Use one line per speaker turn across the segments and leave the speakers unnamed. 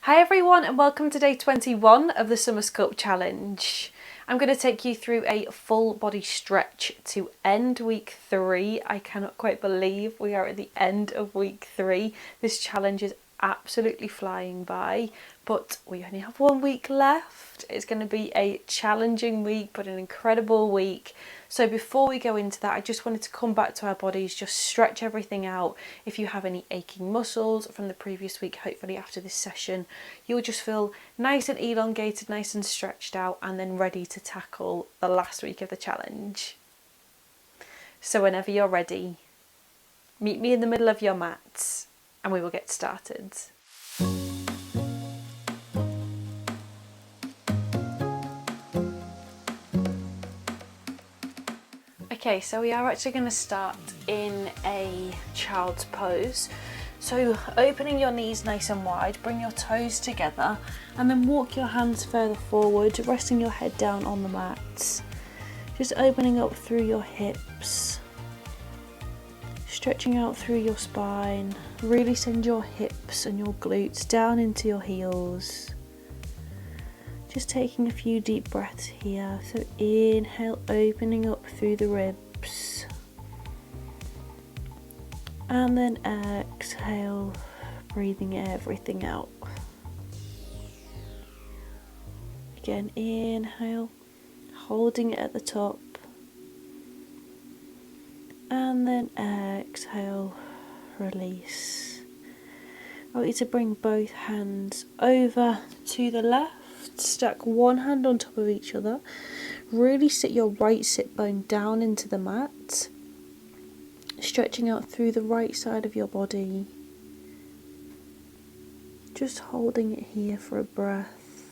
Hi everyone and welcome to day 21 of the Summer Sculpt challenge. I'm going to take you through a full body stretch to end week 3. I cannot quite believe we are at the end of week 3. This challenge is absolutely flying by, but we only have 1 week left. It's going to be a challenging week but an incredible week. So before we go into that, I just wanted to come back to our bodies, just stretch everything out. If you have any aching muscles from the previous week, hopefully after this session, you'll just feel nice and elongated, nice and stretched out, and then ready to tackle the last week of the challenge. So whenever you're ready, meet me in the middle of your mats and we will get started. Okay, so we are actually going to start in a child's pose. So opening your knees nice and wide, bring your toes together and then walk your hands further forward, resting your head down on the mat. Just opening up through your hips, stretching out through your spine. Really send your hips and your glutes down into your heels. Just taking a few deep breaths here. So inhale, opening up through the ribs. And then exhale, breathing everything out. Again, inhale, holding it at the top. And then exhale, release. I want you to bring both hands over to the left. Stack one hand on top of each other. Really sit your right sit bone down into the mat. Stretching out through the right side of your body. Just holding it here for a breath.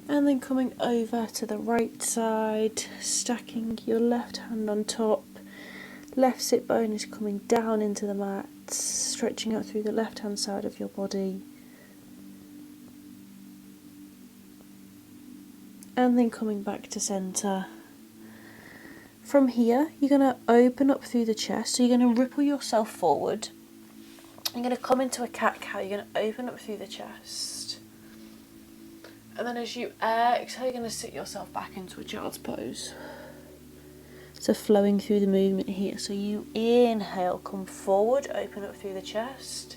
And then coming over to the right side, stacking your left hand on top. Left sit bone is coming down into the mat, stretching out through the left hand side of your body. And then coming back to centre. From here, you're going to open up through the chest, so you're going to ripple yourself forward. You're going to come into a cat-cow, you're going to open up through the chest. And then as you exhale, you're going to sit yourself back into a child's pose. So flowing through the movement here. So you inhale, come forward, open up through the chest.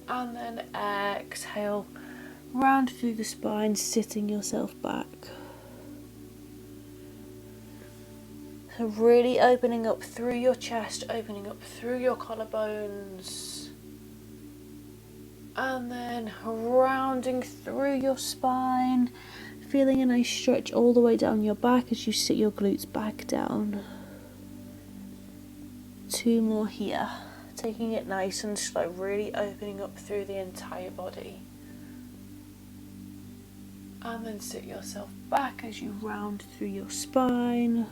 And then exhale, round through the spine, sitting yourself back. So really opening up through your chest, opening up through your collarbones. And then rounding through your spine. Feeling a nice stretch all the way down your back as you sit your glutes back down. 2 more here. Taking it nice and slow, really opening up through the entire body. And then sit yourself back as you round through your spine.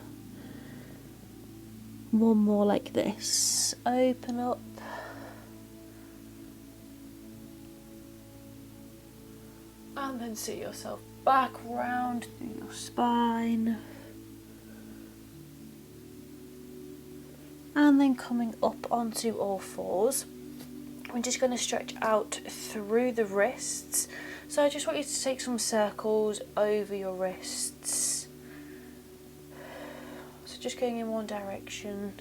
1 more like this. Open up. And then sit yourself back round through your spine. And then coming up onto all fours. I'm just going to stretch out through the wrists. So I just want you to take some circles over your wrists. So just going in one direction.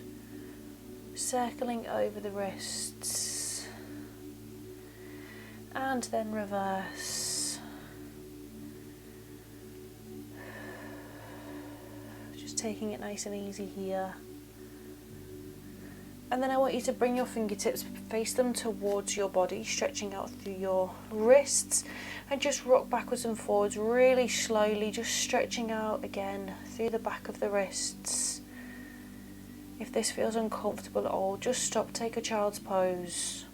Circling over the wrists. And then reverse. Taking it nice and easy here. And then I want you to bring your fingertips, face them towards your body, stretching out through your wrists, and just rock backwards and forwards really slowly, just stretching out again through the back of the wrists. If this feels uncomfortable at all, just stop, take a child's pose.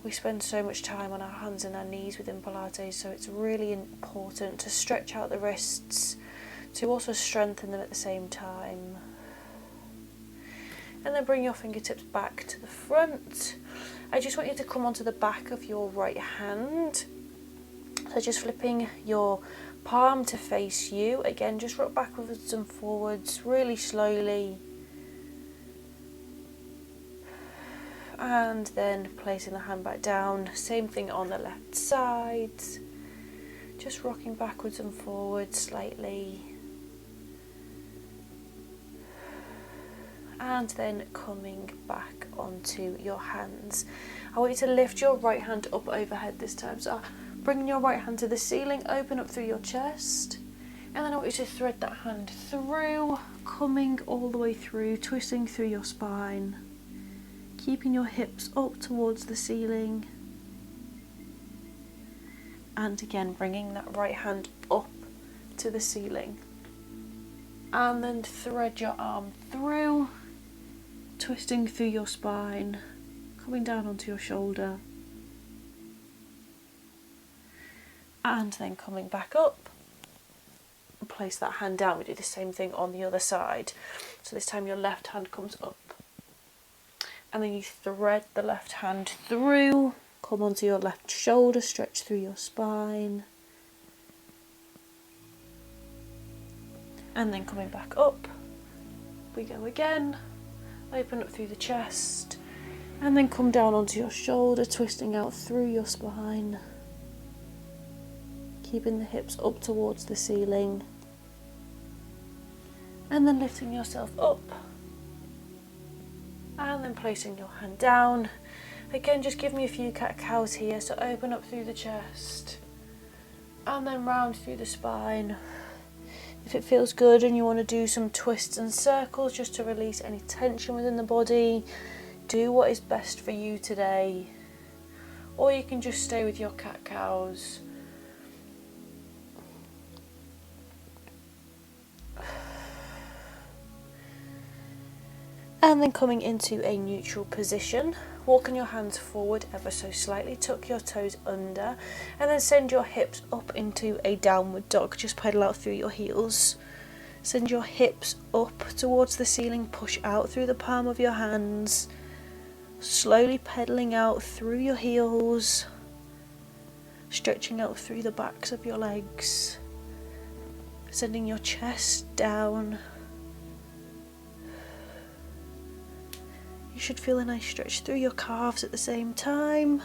We spend so much time on our hands and our knees within Pilates, so it's really important to stretch out the wrists, to also strengthen them at the same time. And then bring your fingertips back to the front. I just want you to come onto the back of your right hand. So just flipping your palm to face you. Again, just rock backwards and forwards really slowly. And then placing the hand back down, same thing on the left side, just rocking backwards and forwards slightly, and then coming back onto your hands. I want you to lift your right hand up overhead this time, so bringing your right hand to the ceiling, open up through your chest, and then I want you to thread that hand through, coming all the way through, twisting through your spine, keeping your hips up towards the ceiling, and again bringing that right hand up to the ceiling, and then thread your arm through, twisting through your spine, coming down onto your shoulder, and then coming back up. Place that hand down. We do the same thing on the other side. So this time your left hand comes up, and then you thread the left hand through, come onto your left shoulder, stretch through your spine, and then coming back up, we go again, open up through the chest, and then come down onto your shoulder, twisting out through your spine, keeping the hips up towards the ceiling, and then lifting yourself up, and then placing your hand down. Again, just give me a few cat-cows here, so open up through the chest, and then round through the spine. If it feels good and you want to do some twists and circles just to release any tension within the body, do what is best for you today, or you can just stay with your cat-cows. And then coming into a neutral position, walking your hands forward ever so slightly, tuck your toes under, and then send your hips up into a downward dog. Just pedal out through your heels. Send your hips up towards the ceiling, push out through the palm of your hands, slowly pedaling out through your heels, stretching out through the backs of your legs, sending your chest down. You should feel a nice stretch through your calves at the same time.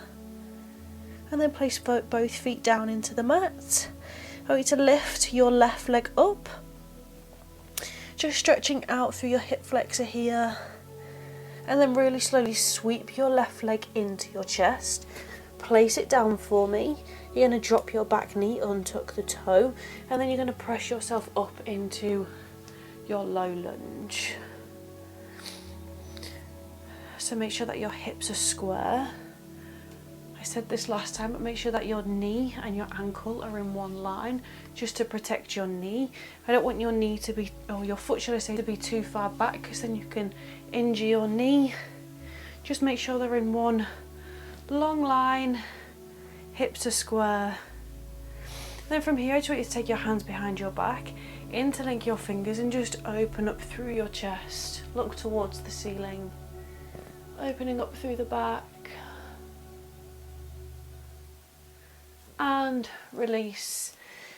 And then place both feet down into the mat. I want you to lift your left leg up. Just stretching out through your hip flexor here. And then really slowly sweep your left leg into your chest. Place it down for me. You're going to drop your back knee, untuck the toe. And then you're going to press yourself up into your low lunge. So make sure that your hips are square. I said this last time, but make sure that your knee and your ankle are in one line, just to protect your knee. I don't want your knee to be, or your foot should I say, to be too far back, because then you can injure your knee. Just make sure they're in one long line, hips are square. Then from here, I just want you to take your hands behind your back, interlink your fingers and just open up through your chest. Look towards the ceiling. Opening up through the back, and release.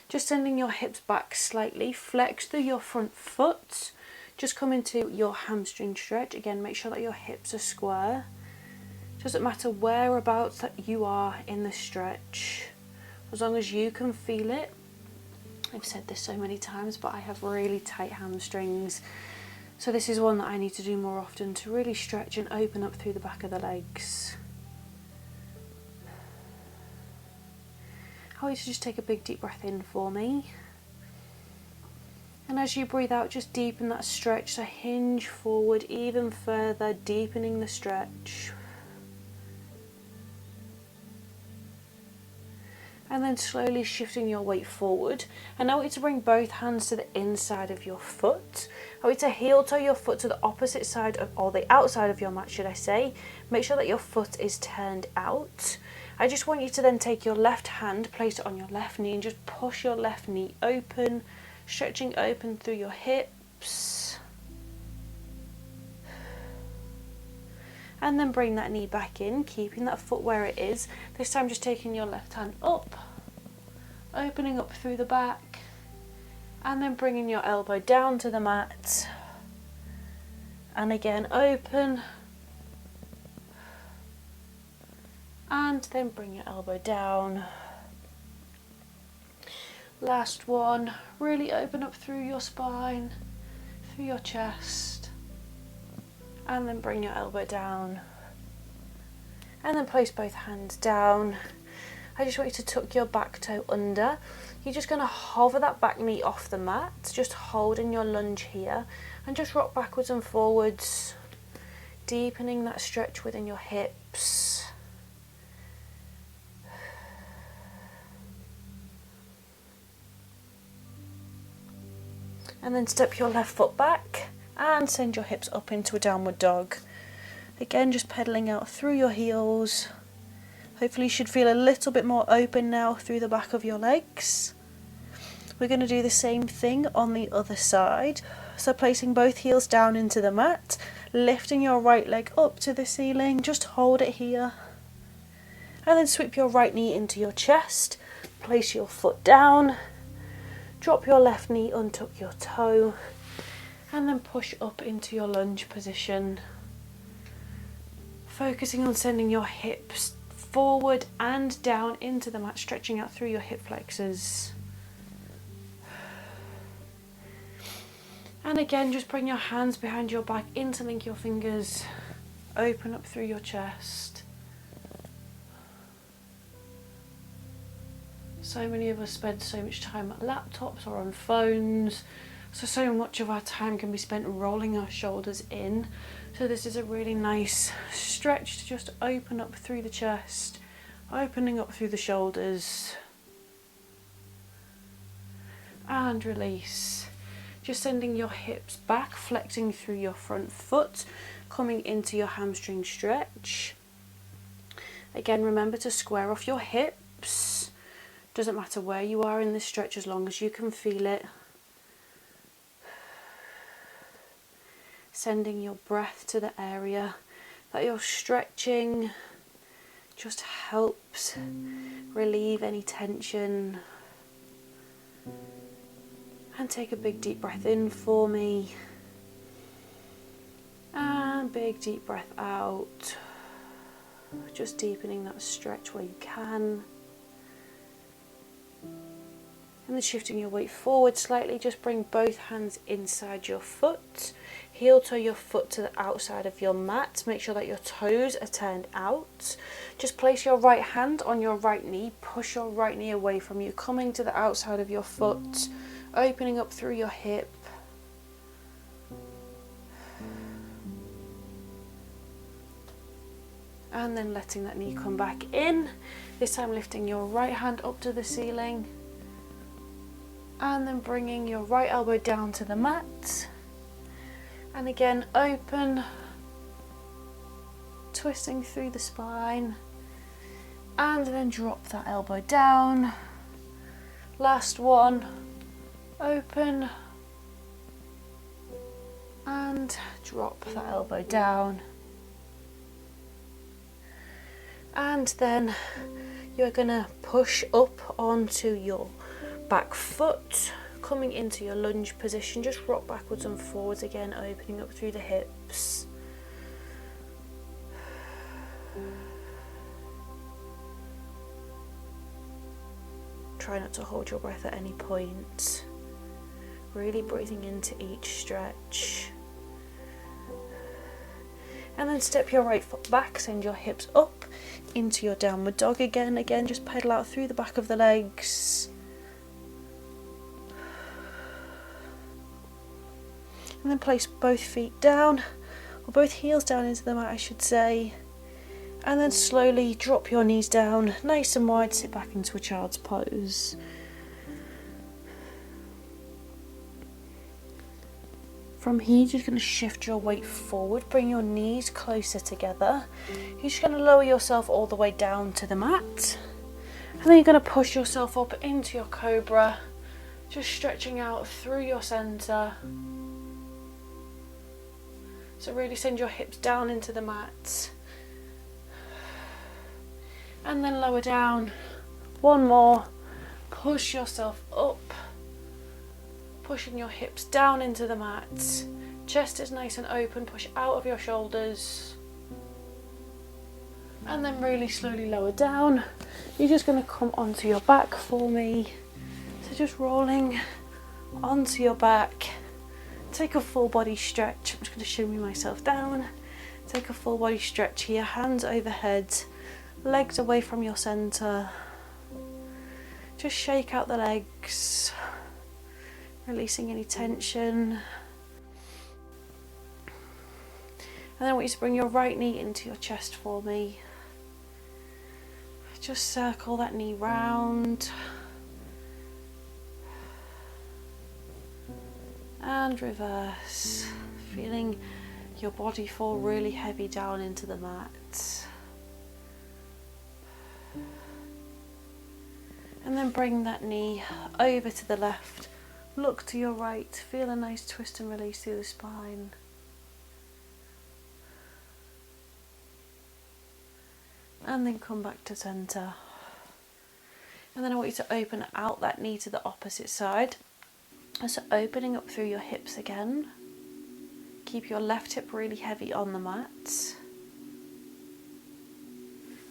Just sending your hips back slightly, flex through your front foot, just come into your hamstring stretch. Again, make sure that your hips are square. Doesn't matter whereabouts that you are in the stretch, as long as you can feel it. I've said this so many times, but I have really tight hamstrings. So this is one that I need to do more often, to really stretch and open up through the back of the legs. I want you to just take a big deep breath in for me. And as you breathe out, just deepen that stretch, so hinge forward even further, deepening the stretch. And then slowly shifting your weight forward. And I want you to bring both hands to the inside of your foot. I want you to heel toe your foot to the opposite side of, or the outside of your mat, should I say. Make sure that your foot is turned out. I just want you to then take your left hand, place it on your left knee, and just push your left knee open, stretching open through your hips. And then bring that knee back in, keeping that foot where it is. This time just taking your left hand up, opening up through the back, and then bringing your elbow down to the mat. And again, open. And then bring your elbow down. Last one, really open up through your spine, through your chest, and then bring your elbow down. And then place both hands down. I just want you to tuck your back toe under. You're just going to hover that back knee off the mat, just holding your lunge here, and just rock backwards and forwards, deepening that stretch within your hips. And then step your left foot back and send your hips up into a downward dog. Again, just pedaling out through your heels. Hopefully you should feel a little bit more open now through the back of your legs. We're going to do the same thing on the other side. So placing both heels down into the mat, lifting your right leg up to the ceiling, just hold it here. And then sweep your right knee into your chest, place your foot down, drop your left knee, untuck your toe, and then push up into your lunge position. Focusing on sending your hips forward and down into the mat, stretching out through your hip flexors. And again, just bring your hands behind your back, interlink your fingers, open up through your chest. So many of us spend so much time at laptops or on phones, so much of our time can be spent rolling our shoulders in. So this is a really nice stretch to just open up through the chest, opening up through the shoulders, and release. Just sending your hips back, flexing through your front foot, coming into your hamstring stretch. Again, remember to square off your hips. Doesn't matter where you are in this stretch as long as you can feel it. Sending your breath to the area that you're stretching just helps relieve any tension. And take a big deep breath in for me. And big deep breath out. Just deepening that stretch where you can. And then shifting your weight forward slightly, just bring both hands inside your foot. Heel toe your foot to the outside of your mat. Make sure that your toes are turned out. Just place your right hand on your right knee. Push your right knee away from you, coming to the outside of your foot, opening up through your hip. And then letting that knee come back in. This time lifting your right hand up to the ceiling. And then bringing your right elbow down to the mat. And again, open, twisting through the spine. And then drop that elbow down. Last one, open. And drop that elbow down. And then you're gonna push up onto your back foot, coming into your lunge position. Just rock backwards and forwards again, opening up through the hips. Try not to hold your breath at any point. Really breathing into each stretch. And then step your right foot back, send your hips up into your downward dog again. Again, just pedal out through the back of the legs. And then place both feet down, or both heels down into the mat, I should say. And then slowly drop your knees down, nice and wide, sit back into a child's pose. From here, you're just going to shift your weight forward, bring your knees closer together. You're just going to lower yourself all the way down to the mat. And then you're going to push yourself up into your cobra, just stretching out through your centre. So really send your hips down into the mat. And then lower down. One more. Push yourself up. Pushing your hips down into the mat. Chest is nice and open. Push out of your shoulders. And then really slowly lower down. You're just going to come onto your back for me. So just rolling onto your back. Take a full body stretch. I'm just going to shimmy myself down. Take a full body stretch here, hands overhead, legs away from your centre. Just shake out the legs, releasing any tension. And then I want you to bring your right knee into your chest for me. Just circle that knee round. And reverse, feeling your body fall really heavy down into the mat. And then bring that knee over to the left, look to your right, feel a nice twist and release through the spine. And then come back to centre. And then I want you to open out that knee to the opposite side. So opening up through your hips again. Keep your left hip really heavy on the mat.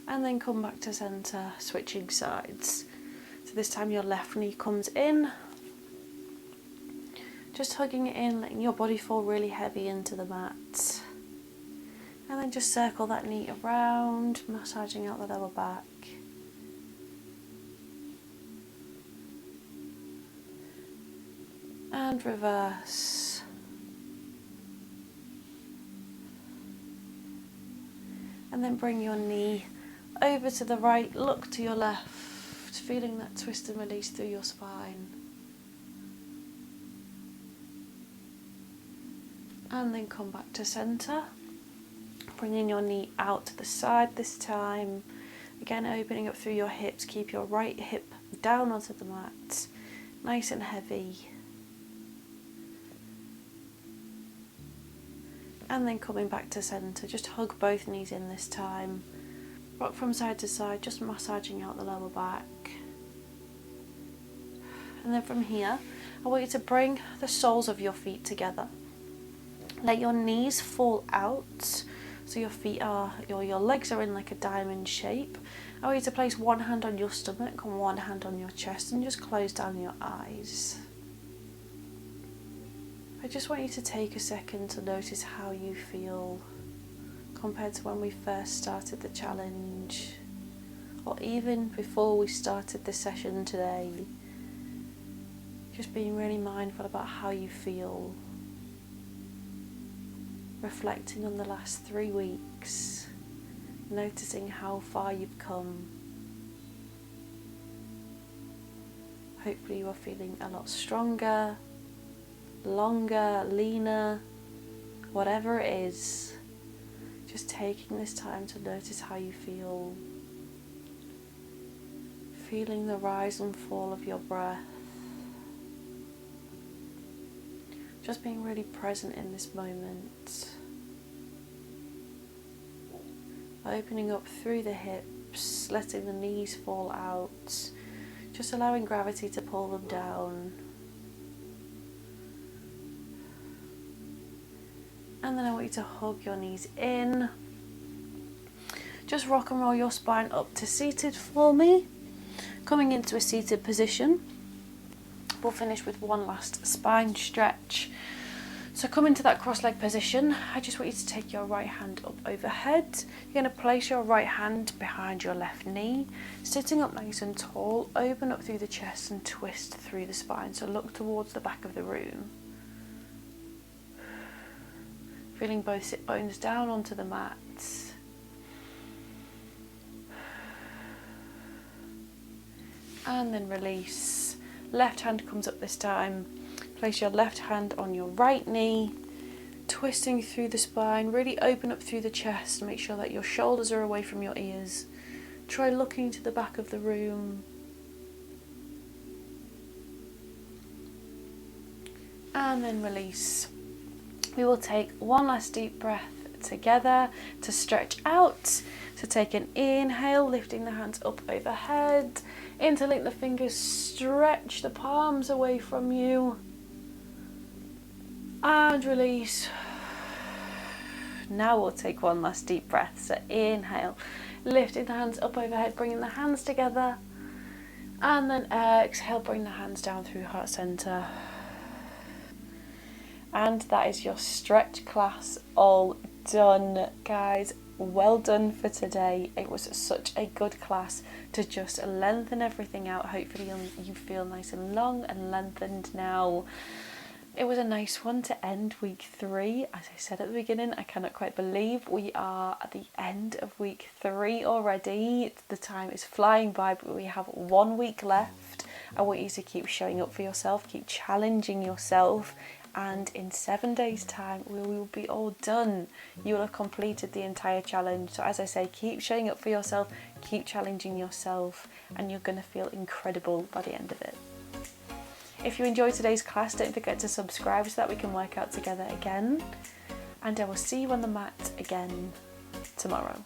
And then come back to centre, switching sides. So this time your left knee comes in. Just hugging it in, letting your body fall really heavy into the mat. And then just circle that knee around, massaging out the lower back. And reverse. And then bring your knee over to the right, look to your left, feeling that twist and release through your spine. And then come back to centre. Bringing your knee out to the side this time. Again, opening up through your hips. Keep your right hip down onto the mat. Nice and heavy. And then coming back to centre. Just hug both knees in this time. Rock from side to side, just massaging out the lower back. And then from here, I want you to bring the soles of your feet together. Let your knees fall out. So your feet are, your legs are in like a diamond shape. I want you to place one hand on your stomach and one hand on your chest and just close down your eyes. I just want you to take a second to notice how you feel compared to when we first started the challenge, or even before we started the session today. Just being really mindful about how you feel. Reflecting on the last 3 weeks, noticing how far you've come. Hopefully you are feeling a lot stronger, longer, leaner, whatever it is. Just taking this time to notice how you feel. Feeling the rise and fall of your breath. Just being really present in this moment. Opening up through the hips, letting the knees fall out. Just allowing gravity to pull them down. And then I want you to hug your knees in. Just rock and roll your spine up to seated for me. Coming into a seated position. We'll finish with one last spine stretch. So come into that cross-leg position. I just want you to take your right hand up overhead. You're going to place your right hand behind your left knee, sitting up nice and tall. Open up through the chest and twist through the spine. So look towards the back of the room. Feeling both sit bones down onto the mat. And then release. Left hand comes up this time. Place your left hand on your right knee, twisting through the spine. Really open up through the chest. Make sure that your shoulders are away from your ears. Try looking to the back of the room. And then release. We will take one last deep breath together to stretch out. So take an inhale, lifting the hands up overhead. Interlink the fingers, stretch the palms away from you. And release. Now we'll take one last deep breath. So inhale, lifting the hands up overhead, bringing the hands together. And then exhale, bring the hands down through heart center. And that is your stretch class all done, guys. Well done for today. It was such a good class to just lengthen everything out. Hopefully you feel nice and long and lengthened now. It was a nice one to end week 3. As I said at the beginning, I cannot quite believe we are at the end of week 3 already. The time is flying by, but we have 1 week left. I want you to keep showing up for yourself, keep challenging yourself, and in 7 days' time we will be all done. You will have completed the entire challenge. So as I say, keep showing up for yourself, keep challenging yourself, and you're going to feel incredible by the end of it. If you enjoyed today's class, don't forget to subscribe so that we can work out together again, and I will see you on the mat again tomorrow.